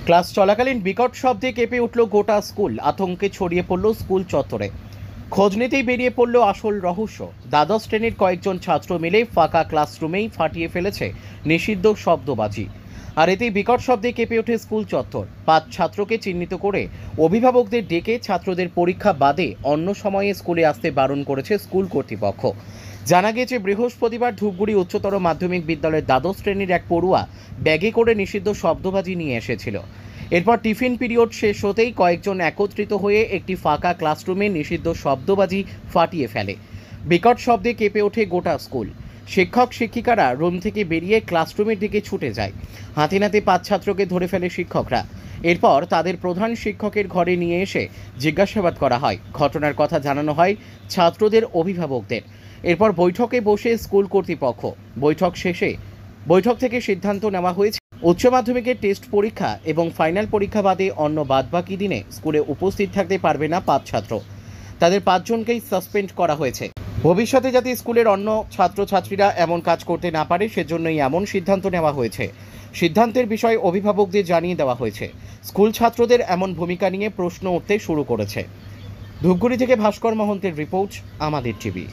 Class চলাকালীন বিকট শব্দে কেঁপে উঠল গোটা স্কুল। আতঙ্কে ছড়িয়ে পড়ল স্কুল চত্বরে। খোঁজ নিতেই বেরিয়ে পড়ল আসল রহস্য। দ্বাদশ শ্রেণীর কয়েকজন ছাত্র মিলে ফাঁকা ক্লাসরুমেই ফাটিয়ে ফেলেছে নিষিদ্ধ শব্দবাজি। আর এতেই বিকট শব্দে কেঁপে ওঠে স্কুল চত্বর। 5 ছাত্রকে চিহ্নিত করে অভিভাবকদের ডেকে ছাত্রদের পরীক্ষা বাদে অন্য সময়ে স্কুলে আসতে বারণ করেছে স্কুল কর্তৃপক্ষ। জানা গিয়েছে, বৃহস্পতিবার ধূপগুড়ি উচ্চতর মাধ্যমিক বিদ্যালয়ের দ্বাদশ শ্রেণীর এক পড়ুয়া ব্যাগে করে নিষিদ্ধ শব্দবাজি নিয়ে এসেছিল। এরপর টিফিন পিরিয়ড শেষ হতেই কয়েকজন একত্রিত হয়ে একটি ফাঁকা ক্লাসরুমে নিষিদ্ধ শব্দবাজি ফাটিয়ে ফেলে। বিকট শব্দে কেঁপে ওঠে গোটা স্কুল। শিক্ষক শিক্ষিকারা রুম থেকে বেরিয়ে ক্লাসরুমের দিকে ছুটে যায়। হাতে নাতে 5 ছাত্রকে ধরে ফেলে শিক্ষকরা। এরপর তাদের প্রধান শিক্ষকের ঘরে নিয়ে এসে জিজ্ঞাসাবাদ করা হয়। ঘটনার কথা জানানো হয় ছাত্রদের অভিভাবকদের। এরপর বৈঠকে বসে স্কুল কর্তৃপক্ষ। বৈঠক থেকে সিদ্ধান্ত নেওয়া হয়েছে উচ্চ মাধ্যমিকের টেস্ট পরীক্ষা এবং ফাইনাল পরীক্ষা বাদে অন্য বাদবাকি দিনে স্কুলে উপস্থিত থাকতে পারবে না 5 ছাত্র। তাদের 5 জনকেই সাসপেন্ড করা হয়েছে। ভবিষ্যতে যাতে স্কুলের অন্য ছাত্রছাত্রীরা এমন কাজ করতে না পারে সেজন্যই এমন সিদ্ধান্ত নেওয়া হয়েছে। সিদ্ধান্তের বিষয়ে অভিভাবকদের জানিয়ে দেওয়া হয়েছে। স্কুল ছাত্রদের এমন ভূমিকা নিয়ে প্রশ্ন উঠতে শুরু করেছে। ধূপগুড়ি থেকে ভাস্কর মহন্তের রিপোর্ট, আমাদের টিভি।